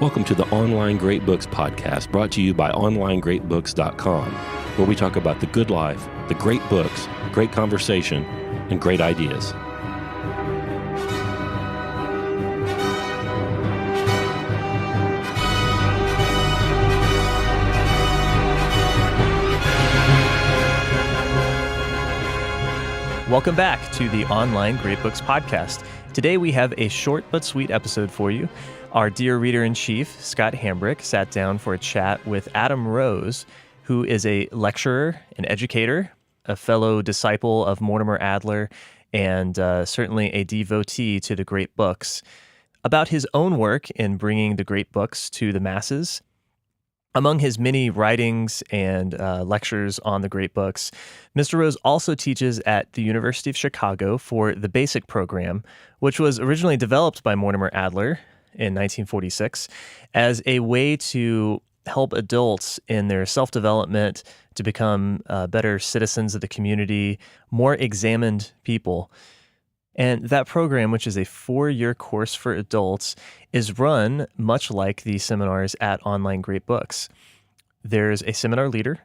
Welcome to the Online Great Books podcast, brought to you by onlinegreatbooks.com, where we talk about the good life, the great books, great conversation, and great ideas. Welcome back to the Online Great Books podcast. Today we have a short but sweet episode for you. Our dear reader-in-chief, Scott Hambrick, sat down for a chat with Adam Rose, who is a lecturer, an educator, a fellow disciple of Mortimer Adler, and certainly a devotee to the great books, about his own work in bringing the great books to the masses. Among his many writings and lectures on the great books, Mr. Rose also teaches at the University of Chicago for the BASIC program, which was originally developed by Mortimer Adler in 1946 as a way to help adults in their self-development to become better citizens of the community, more examined people. And that program, which is a 4-year course for adults, is run much like the seminars at Online Great Books. There's a seminar leader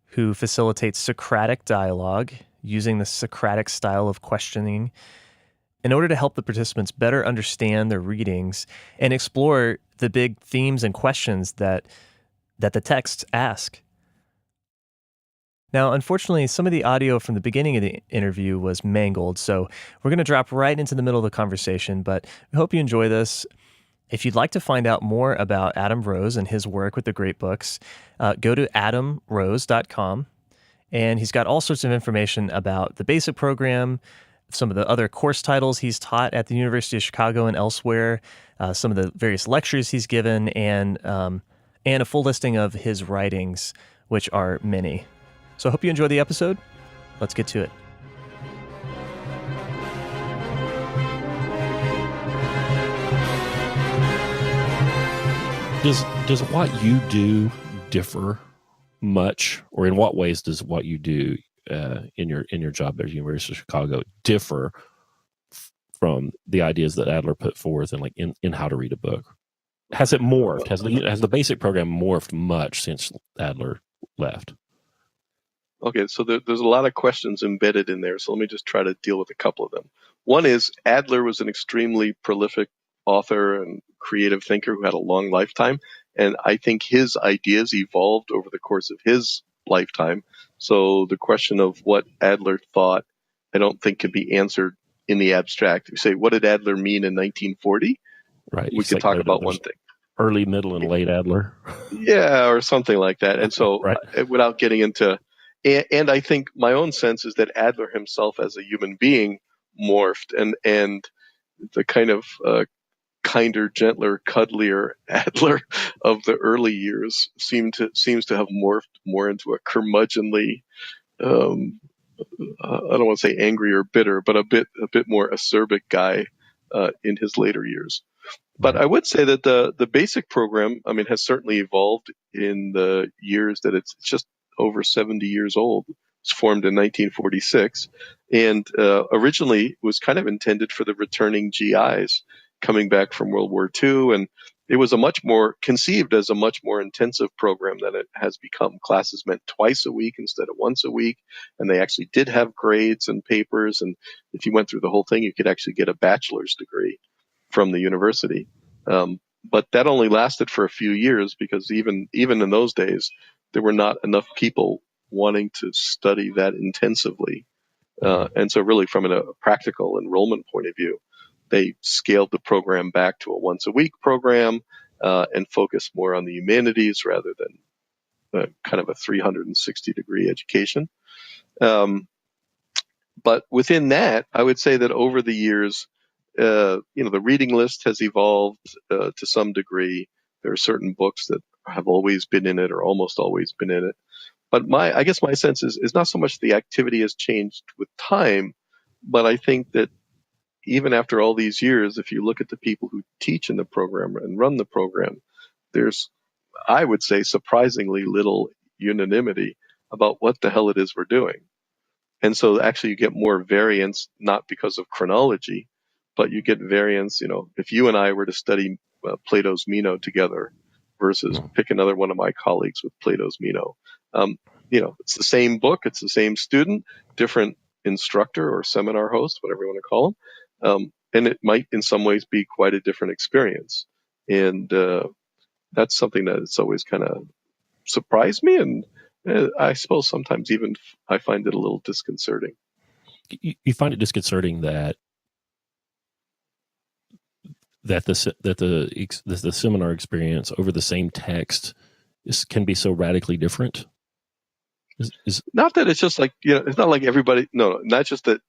who facilitates Socratic dialogue using the Socratic style of questioning in order to help the participants better understand their readings and explore the big themes and questions that the texts ask. Now, unfortunately, some of the audio from the beginning of the interview was mangled, so we're going to drop right into the middle of the conversation, but we hope you enjoy this. If you'd like to find out more about Adam Rose and his work with the great books, go to adamrose.com, and he's got all sorts of information about the BASIC program, some of the other course titles he's taught at the University of Chicago and elsewhere, some of the various lectures he's given, and a full listing of his writings, which are many. So I hope you enjoy the episode. Let's get to it. Does what you do differ much, or in what ways does what you do in your job at the University of Chicago differ from the ideas that Adler put forth in how to read a book? Has it morphed? Has the BASIC program morphed much since Adler left? Okay, so there's a lot of questions embedded in there, so let me just try to deal with a couple of them. One is Adler was an extremely prolific author and creative thinker who had a long lifetime, and I think his ideas evolved over the course of his lifetime. So the question of what Adler thought, I don't think can be answered in the abstract. You say, what did Adler mean in 1940? Right. We could talk about one thing. Early, middle, and late Adler. Yeah, or something like that. And so right. Without getting into... And I think my own sense is that Adler himself as a human being morphed, and the kind of kinder, gentler, cuddlier Adler of the early years seems to have morphed more into a curmudgeonly, I don't want to say angry or bitter, but a bit more acerbic guy in his later years. But I would say that the BASIC program, has certainly evolved in the years that it's just over 70 years old. It was formed in 1946, and originally was kind of intended for the returning GIs coming back from World War II, and it was conceived as a much more intensive program than it has become. Classes meant twice a week instead of once a week, and they actually did have grades and papers, and if you went through the whole thing, you could actually get a bachelor's degree from the university. But that only lasted for a few years, because even in those days, there were not enough people wanting to study that intensively. And so really from a practical enrollment point of view, they scaled the program back to a once-a-week program and focused more on the humanities rather than kind of a 360-degree education. But within that, I would say that over the years, the reading list has evolved to some degree. There are certain books that have always been in it or almost always been in it. But I guess my sense is not so much the activity has changed with time, but I think that even after all these years, if you look at the people who teach in the program and run the program, there's, I would say, surprisingly little unanimity about what the hell it is we're doing. And so actually you get more variance, not because of chronology, but you get variance. If you and I were to study Plato's Meno together versus pick another one of my colleagues with Plato's Meno. It's the same book, it's the same student, different instructor or seminar host, whatever you want to call them. And it might in some ways be quite a different experience. And that's something that it's always kind of surprised me. And I suppose sometimes even I find it a little disconcerting. You find it disconcerting that the seminar experience over the same text can be so radically different? Not that it's just like, it's not like everybody, no, not just that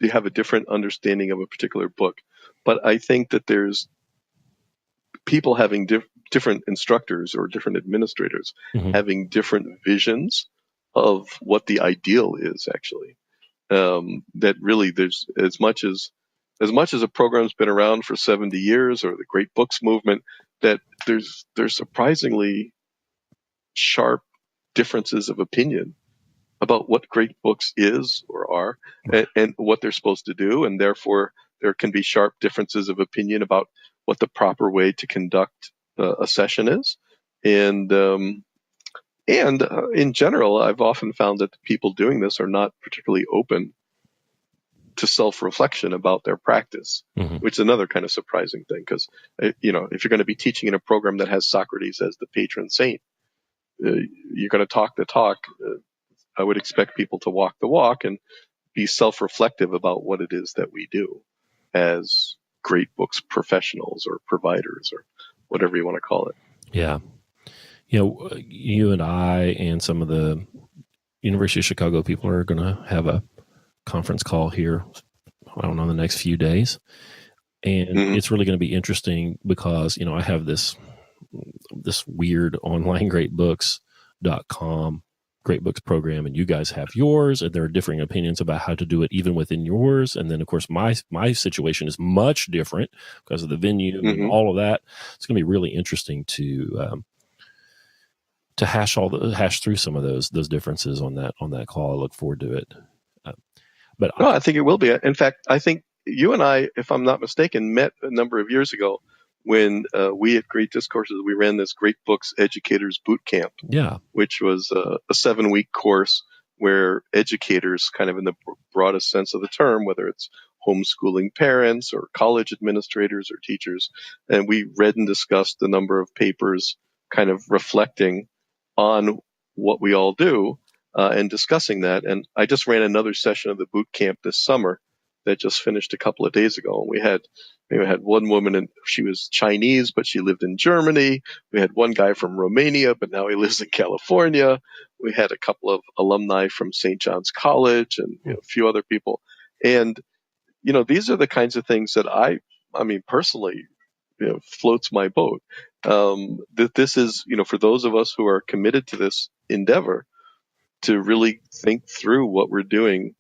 you have a different understanding of a particular book, but I think that there's people having different instructors or different administrators having different visions of what the ideal is actually. That really there's as much as a program's been around for 70 years or the Great Books movement, that there's surprisingly sharp differences of opinion about what great books is or are and what they're supposed to do. And therefore there can be sharp differences of opinion about what the proper way to conduct a session is. And in general, I've often found that the people doing this are not particularly open to self-reflection about their practice, which is another kind of surprising thing. Because, if you're going to be teaching in a program that has Socrates as the patron saint, you're going to talk the talk. I would expect people to walk the walk and be self-reflective about what it is that we do as great books professionals or providers or whatever you want to call it. Yeah. You and I and some of the University of Chicago people are going to have a conference call here, I don't know, in the next few days. And it's really going to be interesting because, I have this weird online greatbooks.com great books program, and you guys have yours, and there are differing opinions about how to do it even within yours. And then of course my situation is much different because of the venue and all of that. It's going to be really interesting to hash through some of those differences on that call. I look forward to it. I think it will be. In fact, I think you and I, if I'm not mistaken, met a number of years ago when we at Great Discourses, we ran this Great Books Educators Boot Camp, which was a 7-week course where educators, kind of in the broadest sense of the term, whether it's homeschooling parents or college administrators or teachers, and we read and discussed a number of papers kind of reflecting on what we all do and discussing that. And I just ran another session of the boot camp this summer that just finished a couple of days ago. And we had one woman, and she was Chinese, but she lived in Germany. We had one guy from Romania, but now he lives in California. We had a couple of alumni from St. John's College and a few other people. And, these are the kinds of things that I mean, personally, floats my boat. That this is, for those of us who are committed to this endeavor, to really think through what we're doing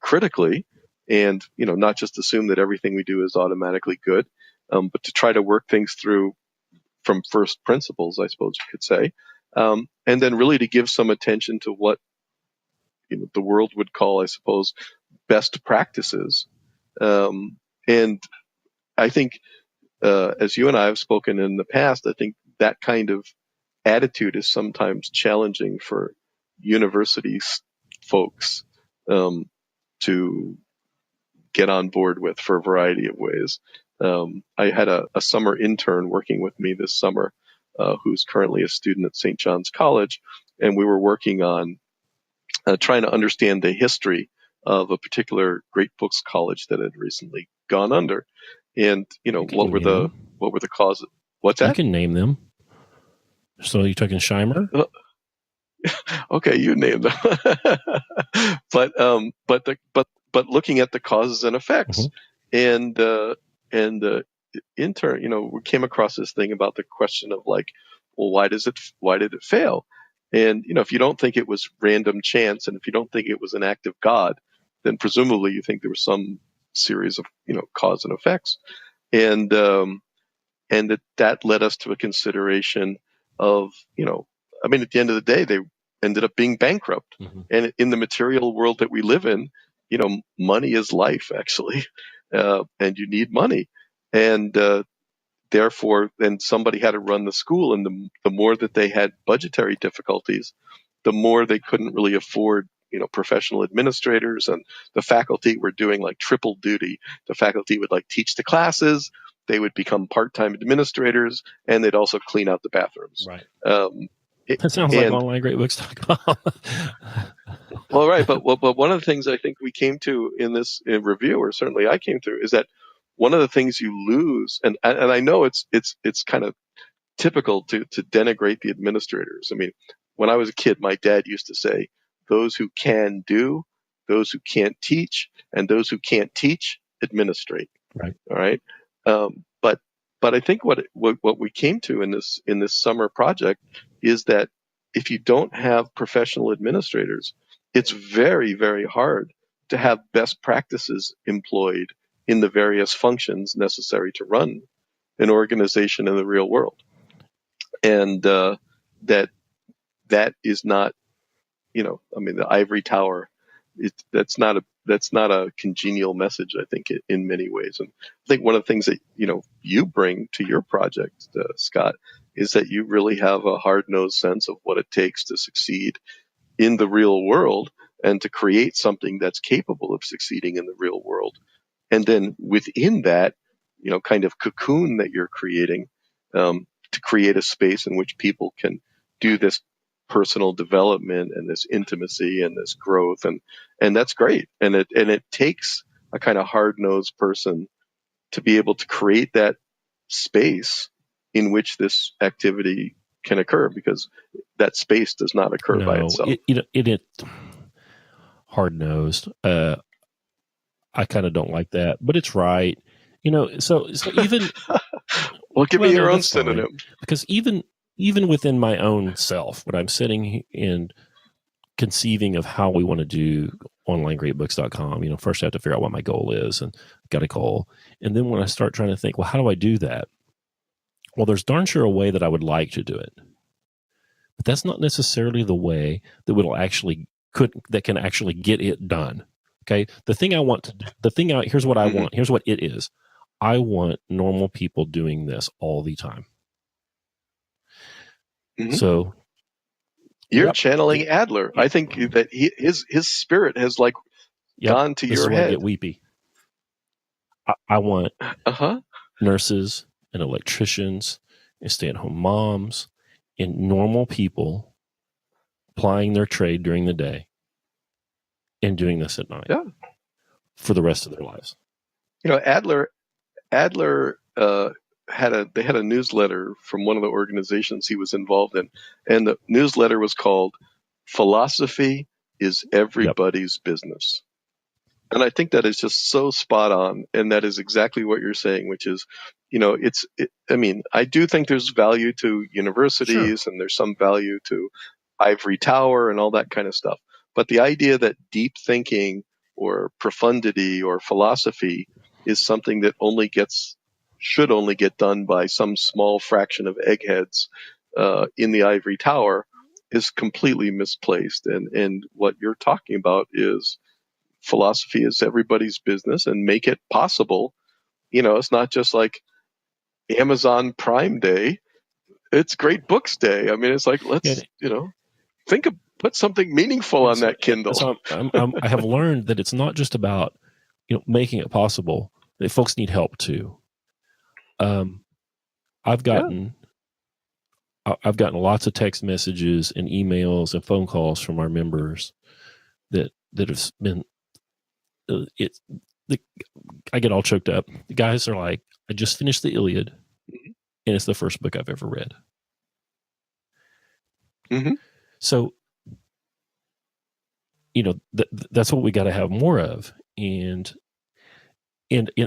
critically, and not just assume that everything we do is automatically good, but to try to work things through from first principles, I suppose you could say, and then really to give some attention to what the world would call, I suppose, best practices. And I think, as you and I have spoken in the past, I think that kind of attitude is sometimes challenging for university folks to get on board with for a variety of ways. I had a summer intern working with me this summer who's currently a student at St. John's College, and we were working on trying to understand the history of a particular Great Books college that had recently gone under. And, what were the causes? What's that? You can name them. So you're talking Scheimer? Okay, you name them. But looking at the causes and effects, and the intern, we came across this thing about the question of like, well, why did it fail? And if you don't think it was random chance, and if you don't think it was an act of God, then presumably you think there was some series of cause and effects, and that led us to a consideration of at the end of the day, they ended up being bankrupt. And in the material world that we live in, money is life, actually, and you need money. And therefore, then somebody had to run the school, and the more that they had budgetary difficulties, the more they couldn't really afford, professional administrators, and the faculty were doing like triple duty. The faculty would like teach the classes, they would become part-time administrators, and they'd also clean out the bathrooms. Right. That sounds like onlinegreatbooks.com. Well, right, but one of the things I think we came to in this review, or certainly I came to, is that one of the things you lose, and I know it's kind of typical to denigrate the administrators. I mean, when I was a kid, my dad used to say, "Those who can do, those who can't teach, and those who can't teach administrate." Right. All right. But I think what we came to in this summer project is that if you don't have professional administrators, it's very, very hard to have best practices employed in the various functions necessary to run an organization in the real world. And that is not, the ivory tower. That's not a congenial message, I think, in many ways. And I think one of the things that you bring to your project, Scott, is that you really have a hard-nosed sense of what it takes to succeed in the real world and to create something that's capable of succeeding in the real world. And then within that, kind of cocoon that you're creating, to create a space in which people can do this personal development and this intimacy and this growth, and that's great. And it takes a kind of hard-nosed person to be able to create that space in which this activity can occur, because that space does not occur by itself. It hard-nosed. I kind of don't like that, but it's right. So even well, give me your own synonym. Fine. Because even within my own self, when I'm sitting and conceiving of how we want to do onlinegreatbooks.com, first I have to figure out what my goal is, and got a goal. And then when I start trying to think, well, how do I do that? Well, there's darn sure a way that I would like to do it, but that's not necessarily the way that that can actually get it done. Okay. The thing I want to do, here's what I want. Here's what it is. I want normal people doing this all the time. Mm-hmm. So you're channeling Adler. I think that his spirit has gone to your head. I get weepy. I want nurses and electricians and stay-at-home moms and normal people plying their trade during the day and doing this at night for the rest of their lives. Adler had a newsletter from one of the organizations he was involved in, and the newsletter was called "Philosophy is Everybody's Business." And I think that is just so spot on, and that is exactly what you're saying, which is, I do think there's value to universities, and there's some value to ivory tower and all that kind of stuff. But the idea that deep thinking or profundity or philosophy is something that should only get done by some small fraction of eggheads in the ivory tower is completely misplaced. And what you're talking about is philosophy is everybody's business, and make it possible. It's not just like Amazon Prime Day. It's Great Books Day. I mean, it's like, let's, put something meaningful on that Kindle. So I have learned that it's not just about, making it possible. That folks need help too. I've gotten lots of text messages and emails and phone calls from our members that have been. I get all choked up. The guys are like, I just finished the Iliad, and it's the first book I've ever read. Mm-hmm. So, that's what we got to have more of. And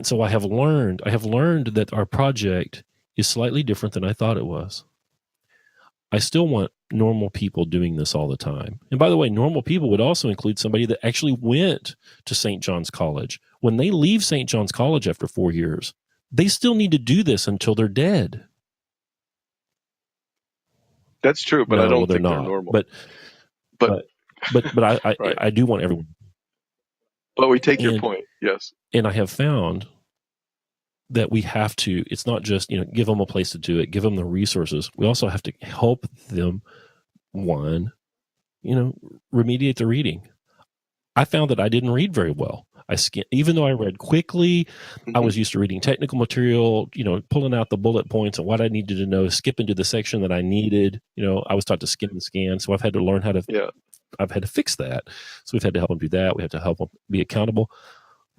so I have learned that our project is slightly different than I thought it was. I still want normal people doing this all the time. And by the way, normal people would also include somebody that actually went to St. John's College. When they leave St. John's College after 4 years, they still need to do this until they're dead. That's true, but I don't think they're normal. But I do want everyone. But we take your point, yes. And I have found that we have to, it's not just, give them a place to do it, give them the resources. We also have to help them, one, remediate the reading. I found that I didn't read very well. Even though I read quickly, I was used to reading technical material, pulling out the bullet points and what I needed to know, skipping to the section that I needed. I was taught to skim and scan. So I've had to learn how to, I've had to fix that. So we've had to help them do that. We have to help them be accountable.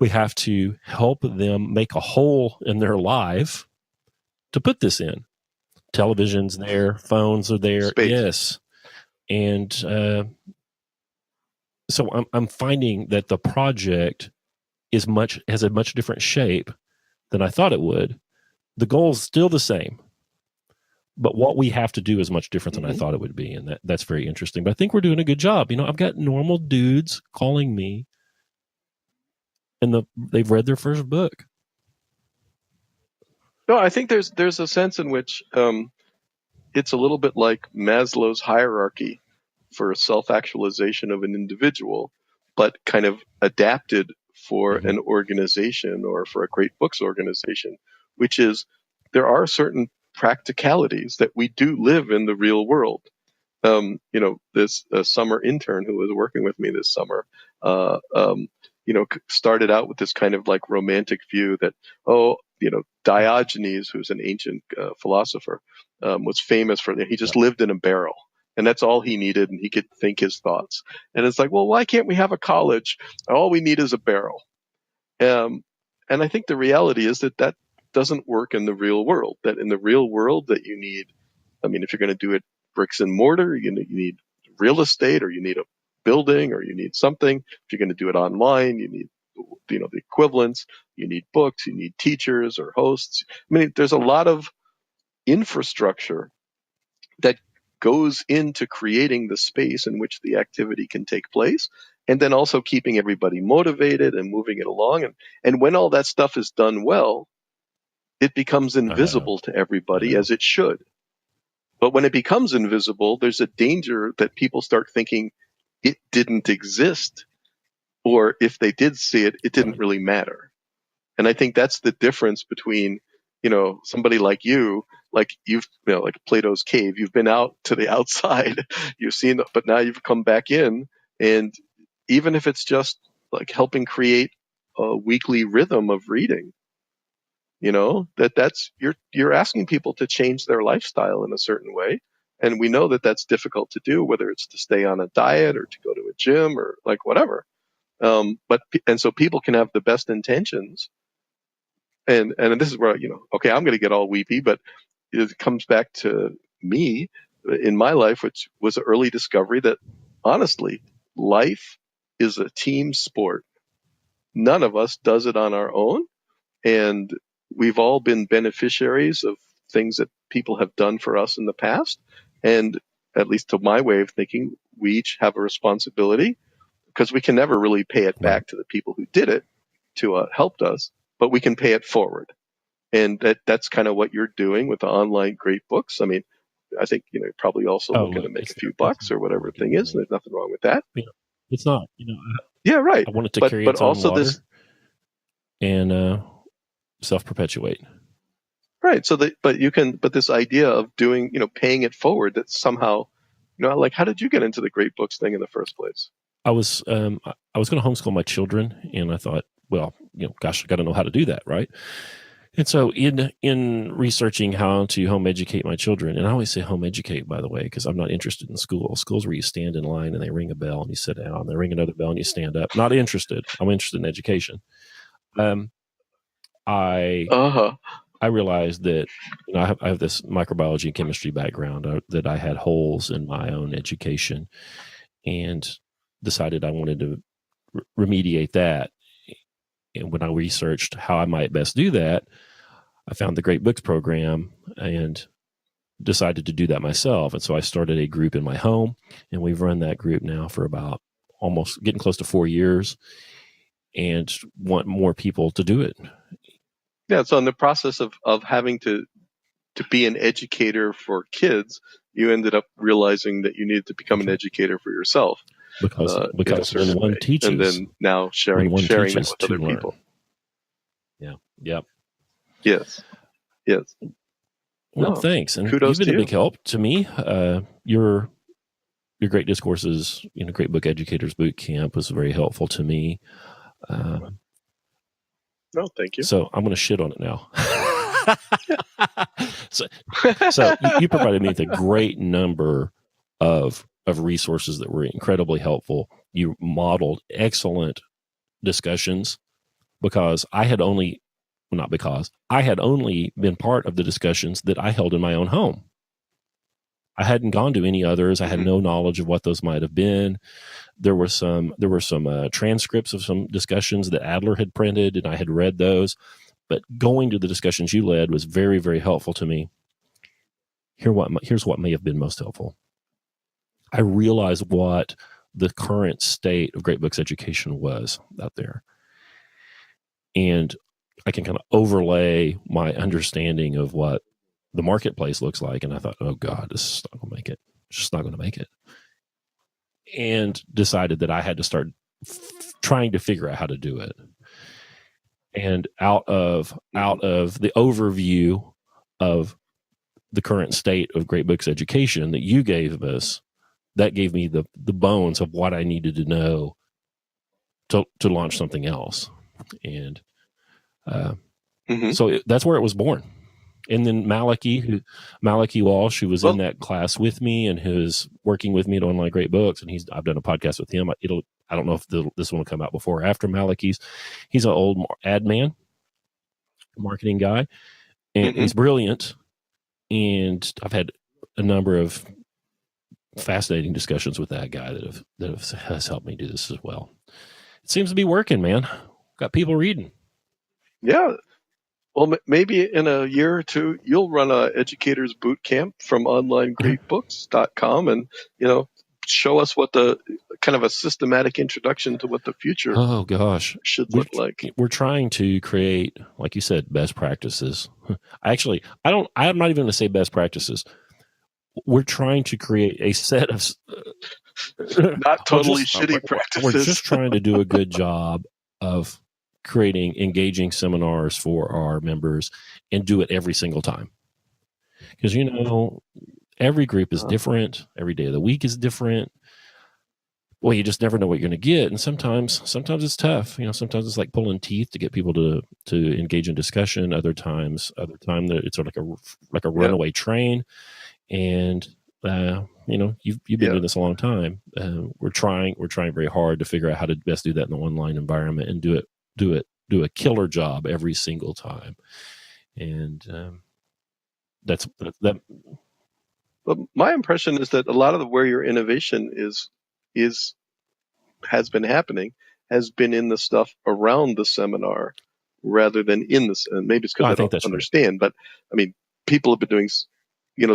We have to help them make a hole in their life to put this in. Television's there, phones are there. Space. Yes. And so I'm finding that the project has a much different shape than I thought it would. The goal is still the same, but what we have to do is much different than I thought it would be, and that's very interesting. But I think we're doing a good job. I've got normal dudes calling me, and they've read their first book. No, I think there's a sense in which it's a little bit like Maslow's hierarchy for self-actualization of an individual, but kind of adapted for an organization or for a great books organization, which is there are certain practicalities that we do live in the real world. This summer intern who was working with me this summer, started out with this kind of like romantic view that, Diogenes, who's an ancient philosopher, was famous for that. He just lived in a barrel. And that's all he needed, and he could think his thoughts. And it's like, well, why can't we have a college? All we need is a barrel. And I think the reality is that doesn't work in the real world. That in the real world, that you need, if you're going to do it bricks and mortar, you need real estate, or you need a building, or you need something. If you're going to do it online, you need, the equivalents. You need books, you need teachers or hosts. There's a lot of infrastructure that goes into creating the space in which the activity can take place, and then also keeping everybody motivated and moving it along. And when all that stuff is done well, it becomes invisible to everybody, as it should. But when it becomes invisible, there's a danger that people start thinking it didn't exist, or if they did see it, it didn't really matter. And I think that's the difference between, somebody like you, like like Plato's cave, you've been out to the outside, you've seen, but now you've come back in, and even if it's just like helping create a weekly rhythm of reading, that's you're asking people to change their lifestyle in a certain way. And we know that that's difficult to do, whether it's to stay on a diet or to go to a gym or like whatever. And so people can have the best intentions. And this is where, okay, I'm going to get all weepy, but it comes back to me in my life, which was an early discovery that honestly, life is a team sport. None of us does it on our own. And we've all been beneficiaries of things that people have done for us in the past. And at least to my way of thinking, we each have a responsibility, because we can never really pay it back to the people who did it, to helped us, but we can pay it forward. And that's kind of what you're doing with the online great books. I think, you're probably also looking to make a few bucks or whatever the thing is. And there's nothing wrong with that. It's not, yeah, right. I want it to carry its own water and self-perpetuate. Right. So but this idea of doing, paying it forward, that somehow, like, how did you get into the great books thing in the first place? I was going to homeschool my children, and I thought, well, gosh, I got to know how to do that, right? And so in researching how to home educate my children, and I always say home educate, by the way, because I'm not interested in school. Schools where you stand in line and they ring a bell and you sit down, they ring another bell and you stand up. Not interested. I'm interested in education. I realized that I have this microbiology and chemistry background, that I had holes in my own education, and decided I wanted to remediate that. And when I researched how I might best do that, I found the Great Books program and decided to do that myself. And so I started a group in my home, and we've run that group now for about almost getting close to 4 years, and want more people to do it. Yeah. So in the process of having to be an educator for kids, you ended up realizing that you needed to become an educator for yourself. Because when one teaches, and then now sharing that with other people. Yeah. Yep. Yes. Yes. Well, thanks. And kudos you've been to a big help to me. Your great discourses, Great Book Educators Boot Camp was very helpful to me. Thank you. So I'm going to shit on it now. so you provided me with a great number of resources that were incredibly helpful. You modeled excellent discussions because I had only been part of the discussions that I held in my own home. I hadn't gone to any others. I had no knowledge of what those might have been. There were some transcripts of some discussions that Adler had printed, and I had read those. But going to the discussions you led was very, very helpful to me. Here's what may have been most helpful. I realized what the current state of Great Books education was out there. And I can kind of overlay my understanding of what the marketplace looks like. And I thought, oh God, this is not going to make it. It's just not going to make it. And decided that I had to start trying to figure out how to do it. And out of the overview of the current state of Great Books education that you gave us, that gave me the bones of what I needed to know to launch something else. And so that's where it was born. And then Malachi Walsh, who was in that class with me and who's working with me at Online Great Books, and I've done a podcast with him. I don't know if this one will come out before or after Malachi's. He's an old ad man, marketing guy, and he's brilliant. And I've had a number of fascinating discussions with that guy that has helped me do this as well. It seems to be working, man. Got people reading. Yeah. Well, maybe in a year or two, you'll run a educators boot camp from onlinegreatbooks.com and, show us what the kind of a systematic introduction to what the future should look like. We're trying to create, like you said, best practices. I'm not even going to say best practices. We're trying to create a set of not totally shitty practices. We're just trying to do a good job of creating engaging seminars for our members and do it every single time. Because, every group is different. Every day of the week is different. Well, you just never know what you're going to get. And sometimes it's tough. Sometimes it's like pulling teeth to get people to engage in discussion. Other times it's sort of like a runaway train. And, you've been doing this a long time. We're trying very hard to figure out how to best do that in the online environment and do a killer job every single time. And that's that. But my impression is that a lot of where your innovation has been happening has been in the stuff around the seminar rather than in this. And maybe it's because I don't understand. Right. But I mean, people have been doing,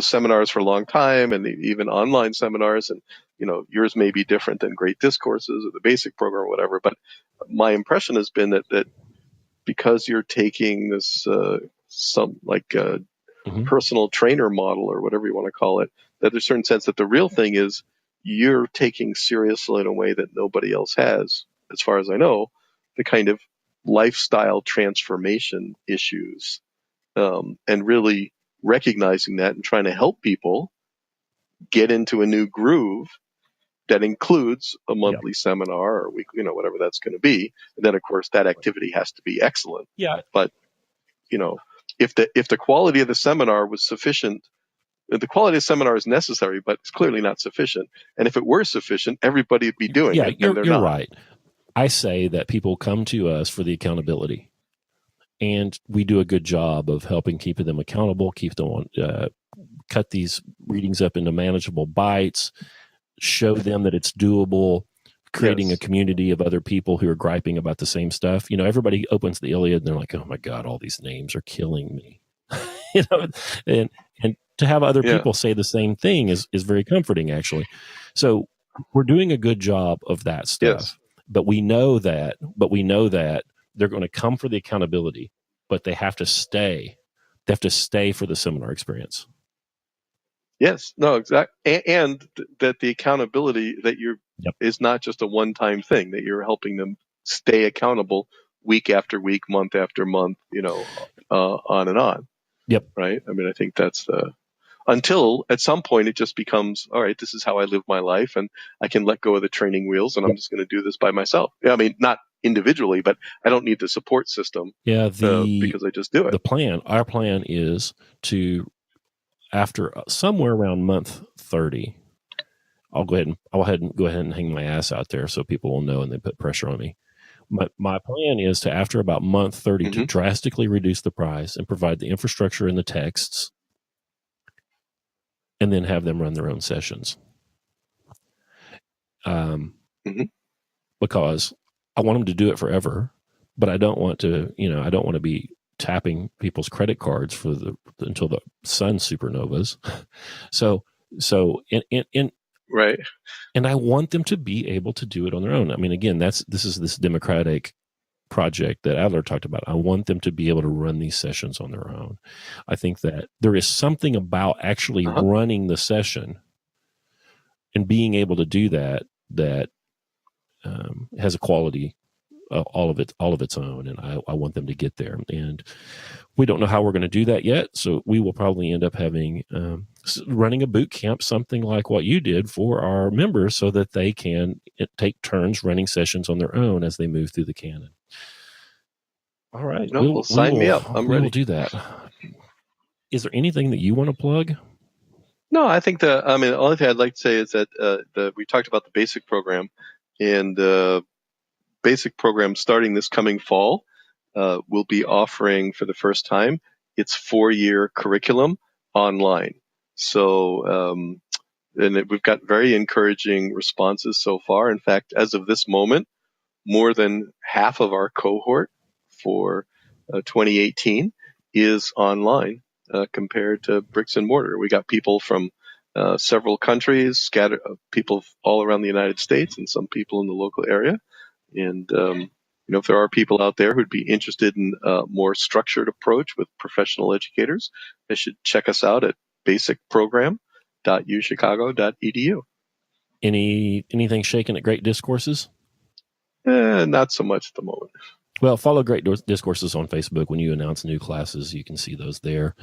seminars for a long time, and even online seminars, and yours may be different than Great Discourses or the basic program or whatever. But my impression has been that because you're taking this personal trainer model or whatever you want to call it, that there's a certain sense that the real thing is you're taking seriously in a way that nobody else has, as far as I know, the kind of lifestyle transformation issues, and really recognizing that and trying to help people get into a new groove that includes a monthly seminar or weekly, whatever that's going to be. And then, of course, that activity has to be excellent. Yeah. But, if the quality of the seminar was sufficient, the quality of the seminar is necessary, but it's clearly not sufficient. And if it were sufficient, everybody would be doing it. You're right. I say that people come to us for the accountability, and we do a good job of helping keep them accountable, keep them on, cut these readings up into manageable bites, show them that it's doable, creating a community of other people who are griping about the same stuff. Everybody opens the Iliad and they're like, oh my God, all these names are killing me. And to have other people say the same thing is very comforting, actually. So we're doing a good job of that stuff. But we know that they're going to come for the accountability, but they have to stay. They have to stay for the seminar experience. Yes, no, exactly. And that the accountability that is not just a one-time thing, that you're helping them stay accountable week after week, month after month, on and on. Yep. Right. I mean, I think that's until at some point it just becomes, all right, this is how I live my life, and I can let go of the training wheels, and I'm just going to do this by myself. I mean, not individually, but I don't need the support system. Yeah. Because I just do it. Our plan is to, after somewhere around month 30, I'll go ahead and hang my ass out there so people will know and they put pressure on me. My plan is to, after about month 30, to drastically reduce the price and provide the infrastructure and the texts, and then have them run their own sessions. Because I want them to do it forever, but I don't want to, I don't want to be tapping people's credit cards until the sun supernovas. So right. And I want them to be able to do it on their own. I mean, again, this is this democratic project that Adler talked about. I want them to be able to run these sessions on their own. I think that there is something about actually running the session and being able to do that has a quality all of its own, and I want them to get there. And we don't know how we're going to do that yet, so we will probably end up having running a boot camp, something like what you did for our members, so that they can take turns running sessions on their own as they move through the canon. All right, well, sign me up. I'm ready. We'll do that. Is there anything that you want to plug? No, I think the only thing I'd like to say is that we talked about the basic program, and basic program starting this coming fall will be offering for the first time its 4-year curriculum online. So, we've got very encouraging responses so far. In fact, as of this moment, more than half of our cohort for 2018 is online compared to bricks and mortar. We got people from several countries, scattered people all around the United States, and some people in the local area. And if there are people out there who'd be interested in a more structured approach with professional educators, they should check us out at basicprogram.uchicago.edu. Anything shaking at Great Discourses? Not so much at the moment. Well, follow Great Discourses on Facebook. When you announce new classes, you can see those there.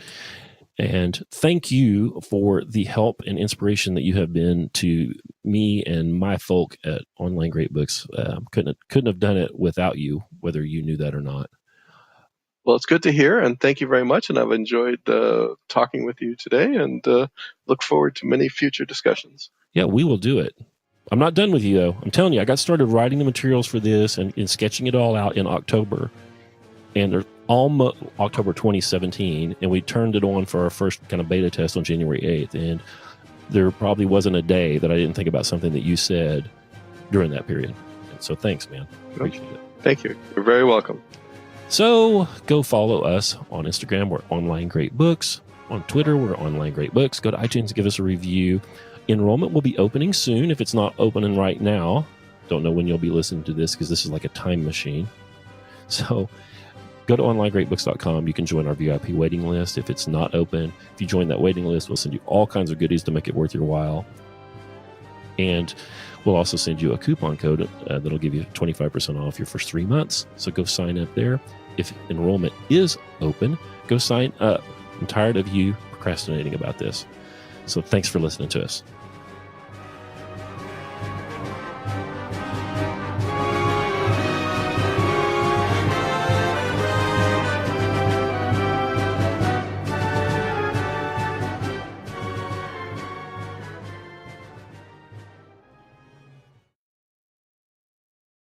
And thank you for the help and inspiration that you have been to me and my folk at Online Great Books. Couldn't have done it without you, whether you knew that or not. Well, it's good to hear, and thank you very much. And I've enjoyed talking with you today, and look forward to many future discussions. Yeah, we will do it. I'm not done with you, though. I'm telling you, I got started writing the materials for this and sketching it all out in October. And they're almost October 2017, and we turned it on for our first kind of beta test on January 8th. And there probably wasn't a day that I didn't think about something that you said during that period. And so thanks, man. Appreciate it. Thank you. You're very welcome. So go follow us on Instagram. We're Online Great Books. On Twitter, we're Online Great Books. Go to iTunes, give us a review. Enrollment will be opening soon. If it's not opening right now, don't know when you'll be listening to this because this is like a time machine. So go to onlinegreatbooks.com. You can join our VIP waiting list if it's not open. If you join that waiting list, we'll send you all kinds of goodies to make it worth your while. And we'll also send you a coupon code that'll give you 25% off your first 3 months. So go sign up there. If enrollment is open, go sign up. I'm tired of you procrastinating about this. So thanks for listening to us.